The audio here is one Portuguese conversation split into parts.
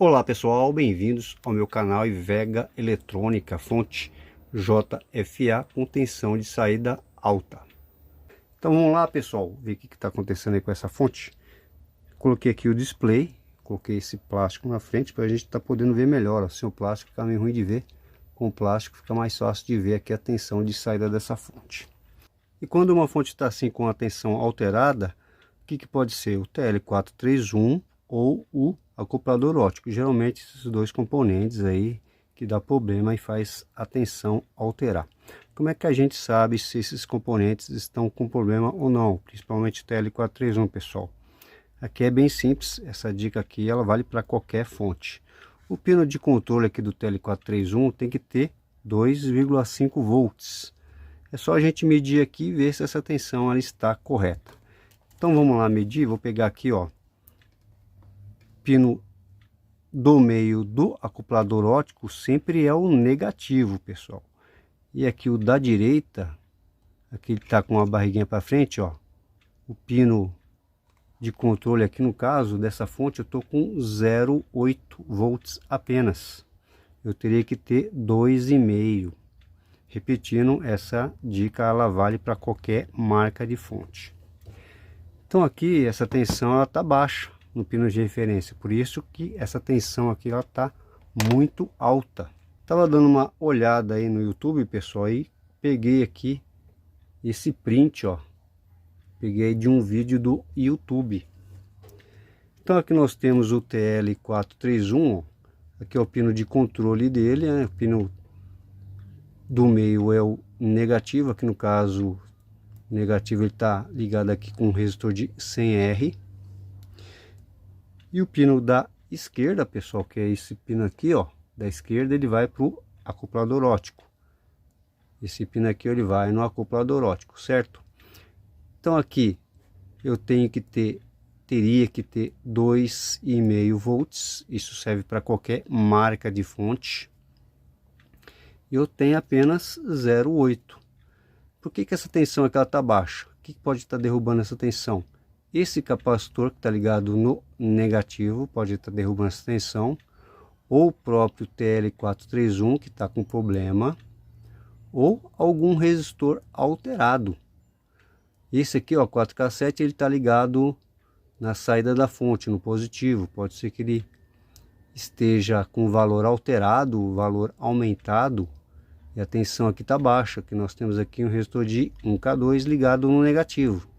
Olá pessoal, bem-vindos ao meu canal Vega Eletrônica, fonte JFA com tensão de saída alta. Então vamos lá pessoal, ver o que está acontecendo aí com essa fonte. Coloquei aqui o display, coloquei esse plástico na frente para a gente estar podendo ver melhor. Sem o plástico fica meio ruim de ver, com o plástico fica mais fácil de ver aqui a tensão de saída dessa fonte. E quando uma fonte está assim com a tensão alterada, o que pode ser? O TL431 ou o acoplador óptico. Geralmente esses dois componentes aí que dá problema e faz a tensão alterar. Como é que a gente sabe se esses componentes estão com problema ou não? Principalmente o TL431, pessoal. Aqui é bem simples, essa dica aqui ela vale para qualquer fonte. O pino de controle aqui do TL431 tem que ter 2,5 volts. É só a gente medir aqui e ver se essa tensão ela está correta. Então vamos lá medir, vou pegar aqui ó, pino do meio do acoplador óptico sempre é o negativo, pessoal. E aqui o da direita, aqui ele tá com uma barriguinha para frente, ó. O pino de controle aqui no caso dessa fonte eu tô com 0,8 volts apenas. Eu teria que ter 2,5. Repetindo, essa dica ela vale para qualquer marca de fonte. Então aqui essa tensão ela tá baixa no pino de referência, por isso que essa tensão aqui ela tá muito alta. Tava dando uma olhada aí no YouTube, pessoal, aí peguei aqui esse print, ó, peguei de um vídeo do YouTube. Então aqui nós temos o TL431, ó. Aqui é o pino de controle dele, né? O pino do meio é o negativo, aqui no caso o negativo ele tá ligado aqui com um resistor de 100R. E o pino da esquerda, pessoal, que é esse pino aqui, ó, da esquerda, ele vai para o acoplador óptico. Esse pino aqui ele vai no acoplador óptico, certo? Então aqui eu tenho que ter, teria que ter 2,5 volts. Isso serve para qualquer marca de fonte. Eu tenho apenas 0,8. Por que essa tensão aqui ela tá baixa? O que pode estar derrubando essa tensão? Esse capacitor que está ligado no negativo pode estar derrubando essa tensão, ou o próprio TL431 que está com problema, ou algum resistor alterado. Esse aqui, ó, 4K7, ele está ligado na saída da fonte, no positivo. Pode ser que ele esteja com o valor alterado, o valor aumentado, e a tensão aqui está baixa, que nós temos aqui um resistor de 1K2 ligado no negativo.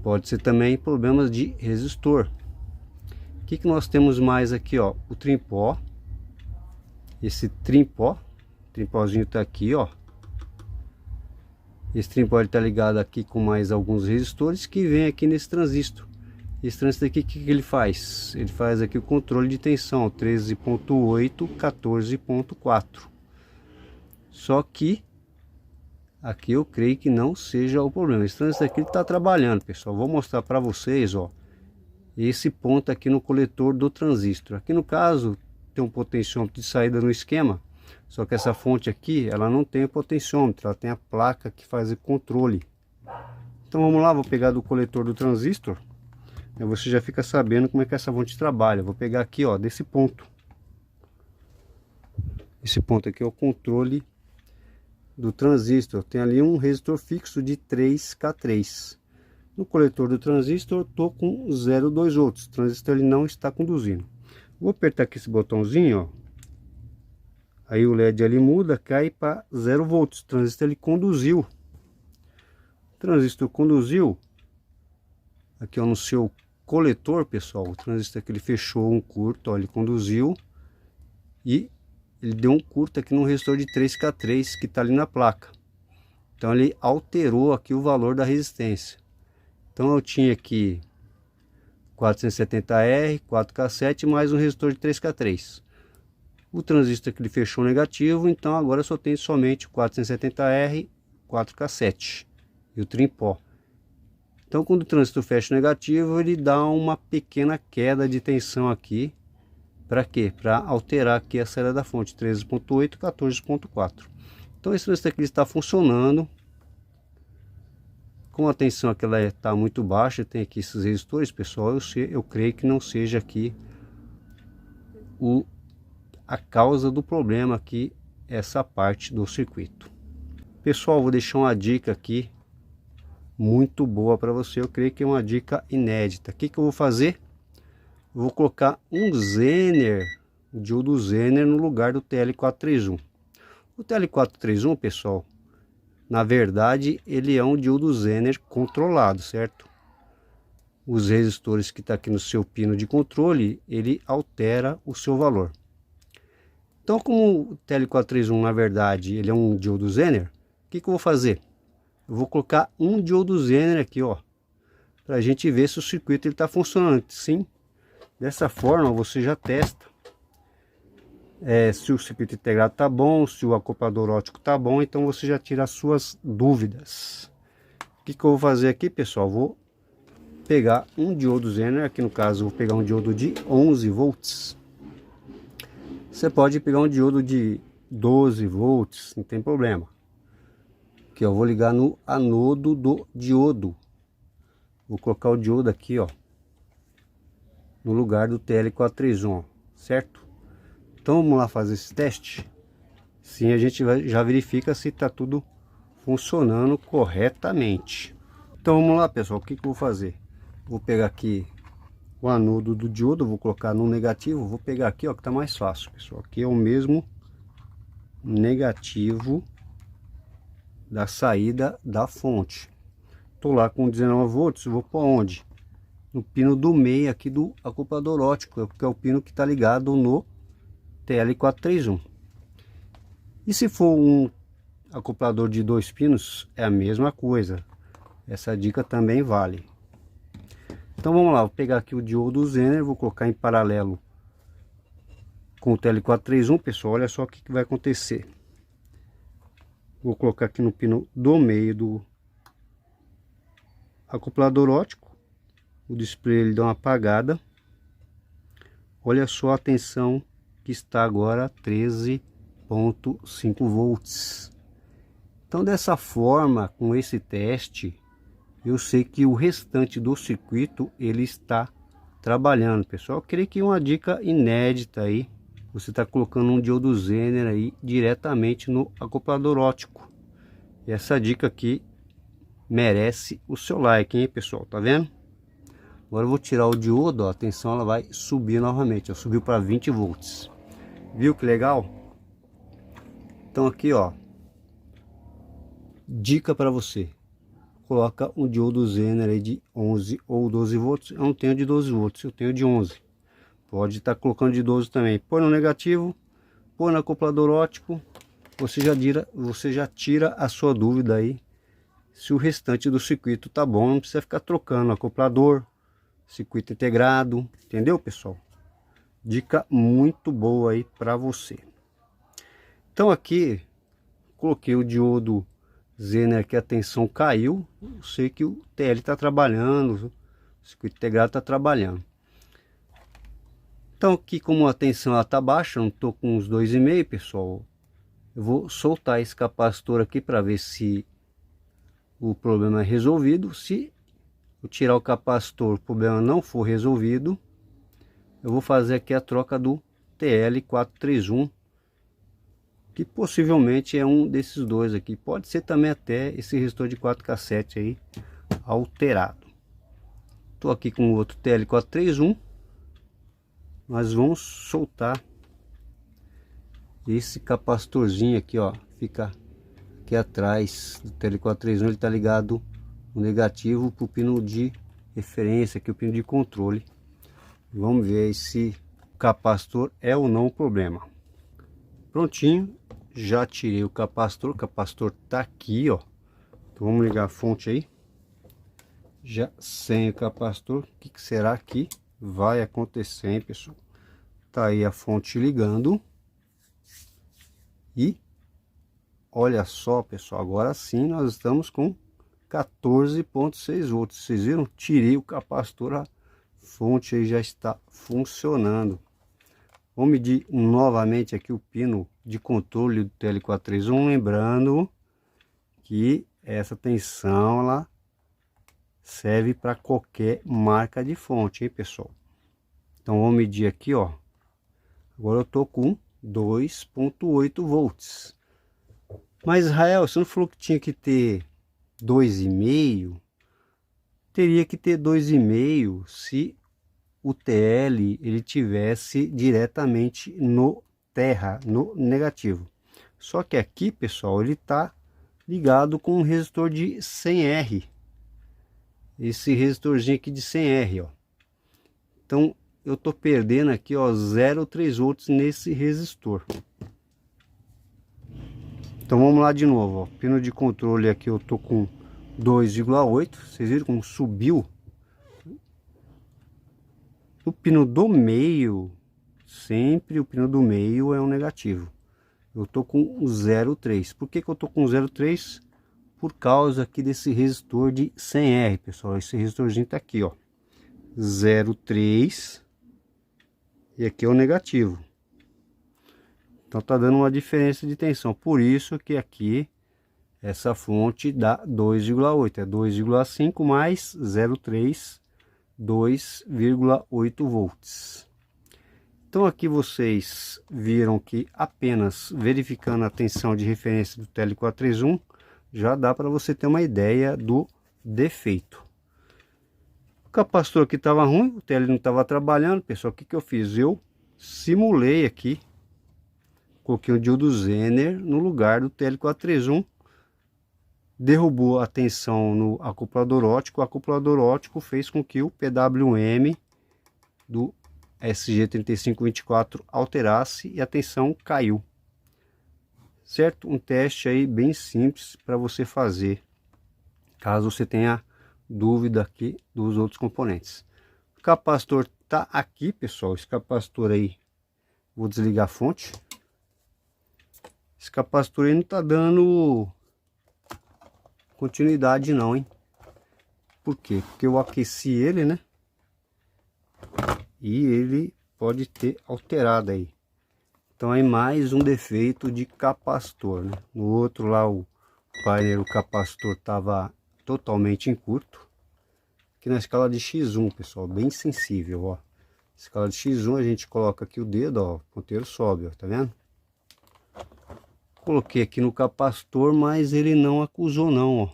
Pode ser também problemas de resistor. O que nós temos mais aqui, ó? O trimpó. Esse trimpózinho tá aqui, ó. Esse trimpó ele tá ligado aqui com mais alguns resistores que vem aqui nesse transistor. Esse transistor aqui, o que ele faz? Ele faz aqui o controle de tensão, 13.8, 14.4. Só que aqui eu creio que não seja o problema. Esse transistor aqui está trabalhando, pessoal. Vou mostrar para vocês, ó, esse ponto aqui no coletor do transistor. Aqui no caso tem um potenciômetro de saída no esquema, só que essa fonte aqui ela não tem o potenciômetro, ela tem a placa que faz o controle. Então vamos lá, vou pegar do coletor do transistor. Aí você já fica sabendo como é que essa fonte trabalha. Vou pegar aqui, ó, desse ponto. Esse ponto aqui é o controle do transistor. Tem ali um resistor fixo de 3K3. No coletor do transistor estou com 0,2 volts. O transistor ele não está conduzindo. Vou apertar aqui esse botãozinho, ó. Aí o LED ali muda, cai para 0 volts. O transistor ele conduziu. O transistor conduziu. Aqui ó, no seu coletor, pessoal, o transistor aqui ele fechou um curto, ó, ele conduziu e ele deu um curto aqui no resistor de 3K3 que está ali na placa. Então ele alterou aqui o valor da resistência. Então eu tinha aqui 470R, 4K7 mais um resistor de 3K3. O transistor que ele fechou negativo, então agora eu só tenho somente 470R, 4K7 e o trimpó. Então quando o transistor fecha negativo, ele dá uma pequena queda de tensão aqui. Para quê? Para alterar aqui a saída da fonte, 13.8, 14.4. Então esse transistor aqui está funcionando. Com a tensão aqui ela está muito baixa, tem aqui esses resistores, pessoal, eu creio que não seja aqui a causa do problema aqui, essa parte do circuito. Pessoal, vou deixar uma dica aqui muito boa para você. Eu creio que é uma dica inédita. O que eu vou fazer? Eu vou colocar um Zener, o diodo Zener, no lugar do TL431. O TL431, pessoal, na verdade ele é um diodo Zener controlado, certo? Os resistores que está aqui no seu pino de controle, ele altera o seu valor. Então, como o TL431 na verdade ele é um diodo Zener, o que eu vou fazer? Eu vou colocar um diodo Zener aqui, ó, para a gente ver se o circuito está funcionando. Sim, dessa forma você já testa se o circuito integrado tá bom, se o acoplador óptico tá bom. Então você já tira as suas dúvidas. O que eu vou fazer aqui, pessoal? Vou pegar um diodo Zener, aqui no caso vou pegar um diodo de 11 volts. Você pode pegar um diodo de 12 volts, não tem problema. Que eu vou ligar no anodo do diodo. Vou colocar o diodo aqui, ó, no lugar do TL431, certo? Então vamos lá fazer esse teste. Sim, a gente já verifica se está tudo funcionando corretamente. Então vamos lá, pessoal. O que eu vou fazer? Vou pegar aqui o anodo do diodo, vou colocar no negativo. Vou pegar aqui, ó, que tá mais fácil, pessoal. Aqui é o mesmo negativo da saída da fonte. Tô lá com 19 volts, vou por onde? No pino do meio aqui do acoplador óptico, que é o pino que está ligado no TL431. E se for um acoplador de 2 pinos, é a mesma coisa. Essa dica também vale. Então vamos lá, vou pegar aqui o diodo Zener, vou colocar em paralelo com o TL431, pessoal. Olha só o que vai acontecer. Vou colocar aqui no pino do meio do acoplador óptico. O display ele dá uma apagada. Olha só a tensão que está agora, 13,5 volts. Então dessa forma, com esse teste, eu sei que o restante do circuito ele está trabalhando, pessoal. Eu creio que é uma dica inédita aí. Você está colocando um diodo Zener aí diretamente no acoplador óptico. E essa dica aqui merece o seu like, hein, pessoal? Tá vendo? Agora eu vou tirar o diodo, ó, a tensão ela vai subir novamente, ó, subiu para 20 volts. Viu que legal? Então aqui, ó, dica para você. Coloca um diodo Zener aí de 11 ou 12 volts. Eu não tenho de 12 volts, eu tenho de 11. Pode estar colocando de 12 também. Põe no negativo, põe no acoplador óptico. Você já tira a sua dúvida aí se o restante do circuito tá bom. Não precisa ficar trocando acoplador, circuito integrado, entendeu, pessoal? Dica muito boa aí para você. Então aqui coloquei o diodo Zener que a tensão caiu. Eu sei que o TL está trabalhando, o circuito integrado está trabalhando. Então aqui, como a tensão está baixa, não estou com uns 2,5, pessoal, eu vou soltar esse capacitor aqui para ver se o problema é resolvido. Se eu tirar o capacitor, o problema não for resolvido, eu vou fazer aqui a troca do TL431, que possivelmente é um desses dois aqui. Pode ser também até esse resistor de 4 cassete aí alterado. Estou aqui com o outro TL431. Nós vamos soltar esse capacitorzinho aqui, ó, fica aqui atrás do TL431. Ele está ligado no negativo para o pino de referência, aqui o pino de controle. Vamos ver se o capacitor é ou não o problema. Prontinho, já tirei o capacitor tá aqui, ó. Então vamos ligar a fonte aí. Já sem o capacitor, o que será que vai acontecer, hein, pessoal? Tá aí a fonte ligando. E olha só, pessoal, agora sim nós estamos com 14,6 volts. Vocês viram? Tirei o capacitor, a fonte aí já está funcionando. Vamos medir novamente aqui o pino de controle do TL431, lembrando que essa tensão ela serve para qualquer marca de fonte, hein, pessoal? Então vamos medir aqui, ó, Agora eu tô com 2,8 volts. Mas Israel, você não falou que tinha que ter 2,5? Teria que ter 2,5 se o TL ele tivesse diretamente no terra, no negativo. Só que aqui, pessoal, ele tá ligado com um resistor de 100R. Esse resistorzinho aqui de 100R, ó. Então eu tô perdendo aqui, ó, 0,3 volts nesse resistor. Então vamos lá de novo, ó. Pino de controle aqui eu tô com 2,8. Vocês viram como subiu? O pino do meio, sempre o pino do meio é um negativo. Eu tô com 0,3. Por que que eu tô com 0,3? Por causa aqui desse resistor de 100R, pessoal. Esse resistorzinho tá aqui, ó. 0,3. E aqui é o negativo. Então tá dando uma diferença de tensão. Por isso que aqui essa fonte dá 2,8. É 2,5 mais 0,3. 2,8 volts. Então aqui vocês viram que apenas verificando a tensão de referência do TL431 já dá para você ter uma ideia do defeito. O capacitor aqui estava ruim, o TL não estava trabalhando, pessoal. O que que eu fiz? Eu simulei aqui, coloquei um diodo Zener no lugar do TL431. Derrubou a tensão no acoplador óptico. O acoplador óptico fez com que o PWM do SG3524 alterasse e a tensão caiu. Certo? Um teste aí bem simples para você fazer, caso você tenha dúvida aqui dos outros componentes. O capacitor tá aqui, pessoal. Esse capacitor aí, vou desligar a fonte. Esse capacitor aí não tá dando continuidade não, hein? Por quê? Porque eu aqueci ele, né? E ele pode ter alterado aí. Então é mais um defeito de capacitor, né? No outro lá o painel, o capacitor estava totalmente em curto. Aqui na escala de X1, pessoal, bem sensível, ó. Escala de X1, a gente coloca aqui o dedo, ó, o ponteiro sobe, ó, tá vendo? Coloquei aqui no capacitor, mas ele não acusou não, ó.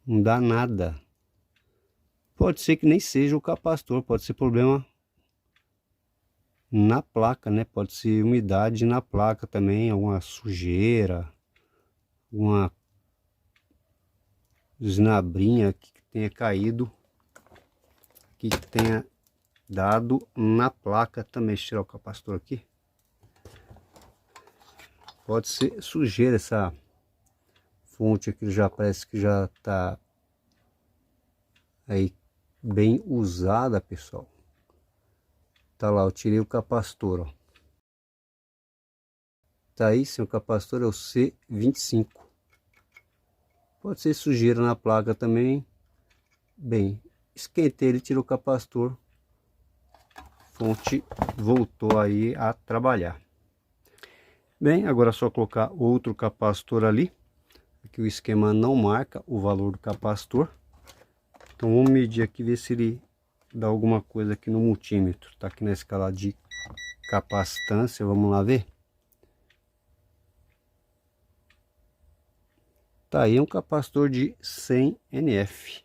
Não dá nada. Pode ser que nem seja o capacitor, pode ser problema na placa, né? Pode ser umidade na placa também, alguma sujeira, uma esnabrinha que tenha caído, que tenha dado na placa também. Deixa eu tirar o capacitor aqui. Pode ser sujeira, essa fonte aqui já parece que já tá aí bem usada, pessoal. Tá lá, eu tirei o capacitor, ó. Tá aí, seu capacitor é o C25. Pode ser sujeira na placa também. Bem, esquentei ele, tirou o capacitor. Fonte voltou aí a trabalhar. Bem, agora é só colocar outro capacitor ali. Aqui o esquema não marca o valor do capacitor. Então vamos medir aqui, ver se ele dá alguma coisa aqui no multímetro. Tá aqui na escala de capacitância, vamos lá ver. Tá aí um capacitor de 100 NF.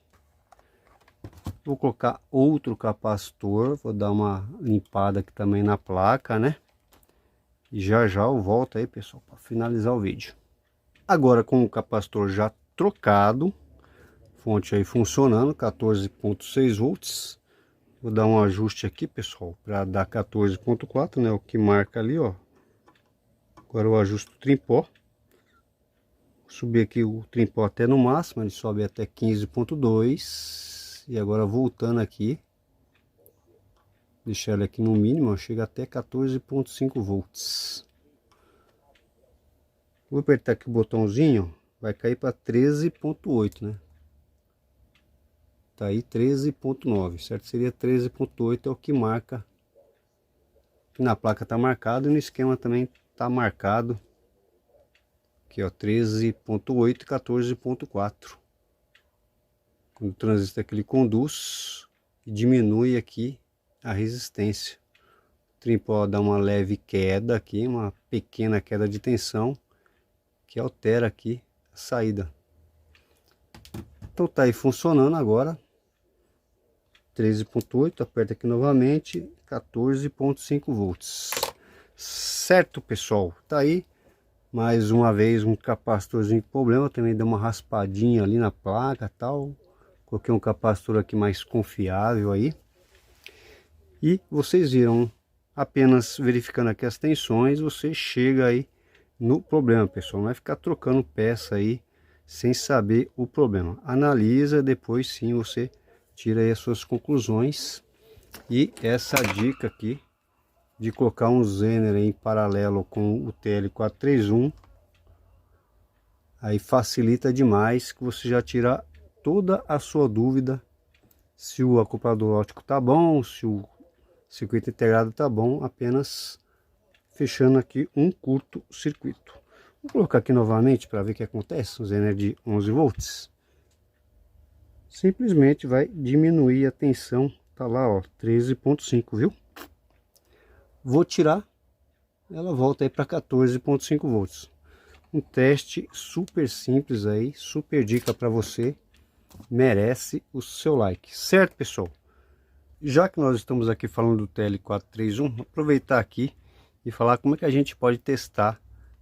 Vou colocar outro capacitor, vou dar uma limpada aqui também na placa, né? E já já eu volto aí, pessoal, para finalizar o vídeo. Agora com o capacitor já trocado, fonte aí funcionando, 14,6 volts. Vou dar um ajuste aqui, pessoal, para dar 14,4, né? O que marca ali, ó. Agora eu ajusto o trimpó. Subir aqui o trimpó até no máximo, ele sobe até 15,2. E agora voltando aqui, deixar ele aqui no mínimo, chega até 14,5 volts. Vou apertar aqui o botãozinho, vai cair para 13,8, né? Tá aí 13,9, certo? Seria 13,8, é o que marca. Na placa tá marcado e no esquema também tá marcado. Aqui, ó, 13,8 e 14,4. Quando o transistor aqui ele conduz e diminui aqui a resistência. filtrinho pode dar uma leve queda aqui, uma pequena queda de tensão, que altera aqui a saída. Então tá aí funcionando agora. 13.8, aperta aqui novamente, 14.5 volts. Certo, pessoal? Tá aí mais uma vez um capacitorzinho com problema, também deu uma raspadinha ali na placa, tal. Coloquei um capacitor aqui mais confiável aí. E vocês viram, apenas verificando aqui as tensões, você chega aí no problema, pessoal. Não vai ficar trocando peça aí sem saber o problema. Analisa, depois sim você tira aí as suas conclusões. E essa dica aqui de colocar um Zener em paralelo com o TL431 aí facilita demais, que você já tira toda a sua dúvida se o acoplador óptico tá bom, se o circuito integrado tá bom, apenas fechando aqui um curto circuito. Vou colocar aqui novamente para ver o que acontece. O Zener de 11 volts simplesmente vai diminuir a tensão, tá lá ó, 13.5, viu? Vou tirar, ela volta aí para 14.5 volts. Um teste super simples aí, super dica para você, merece o seu like, certo, pessoal? Já que nós estamos aqui falando do TL431, aproveitar aqui e falar como é que a gente pode testar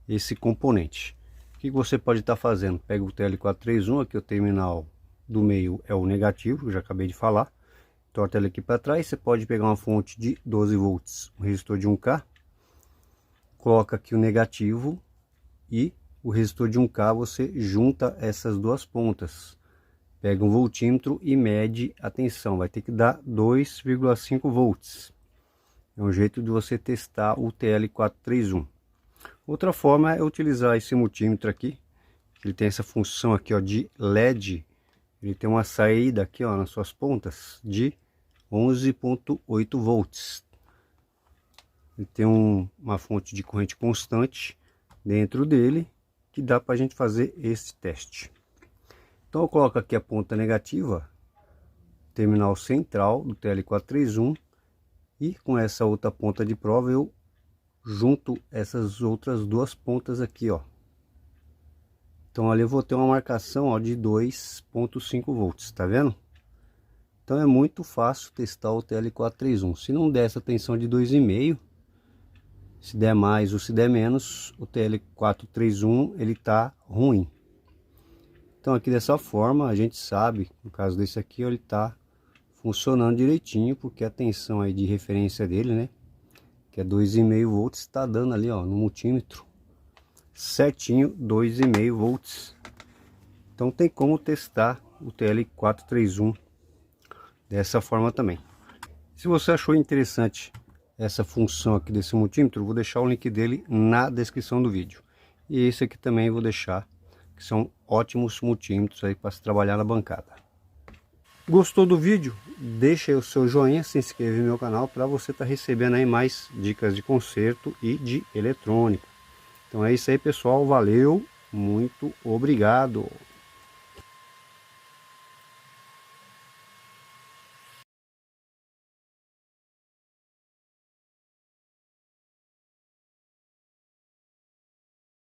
esse componente. O que você pode estar fazendo? Pega o TL431, aqui o terminal do meio é o negativo, que eu já acabei de falar. Torta ele aqui para trás, você pode pegar uma fonte de 12 volts, um resistor de 1K, coloca aqui o negativo e o resistor de 1K, você junta essas duas pontas. Pega um voltímetro e mede a tensão, vai ter que dar 2,5 volts. É um jeito de você testar o TL431. Outra forma é utilizar esse multímetro aqui. Ele tem essa função aqui ó, de LED. Ele tem uma saída aqui ó, nas suas pontas de 11,8 volts. Ele tem uma fonte de corrente constante dentro dele, que dá para a gente fazer esse teste. Então eu coloco aqui a ponta negativa, terminal central do TL431, e com essa outra ponta de prova eu junto essas outras duas pontas aqui, ó. Então ali eu vou ter uma marcação ó, de 2,5 volts, tá vendo? Então é muito fácil testar o TL431. Se não der essa tensão de 2,5, se der mais ou se der menos, o TL431 ele tá ruim. Então aqui dessa forma a gente sabe, no caso desse aqui, ele tá funcionando direitinho, porque a tensão aí de referência dele, né, que é 2,5 volts, está dando ali ó, no multímetro certinho 2,5 volts. Então tem como testar o TL431 dessa forma também. Se você achou interessante essa função aqui desse multímetro, vou deixar o link dele na descrição do vídeo. E esse aqui também vou deixar, que são ótimos multímetros aí para se trabalhar na bancada. Gostou do vídeo? Deixa aí o seu joinha, se inscreve no meu canal para você estar recebendo aí mais dicas de conserto e de eletrônica. Então é isso aí, pessoal, valeu, muito obrigado.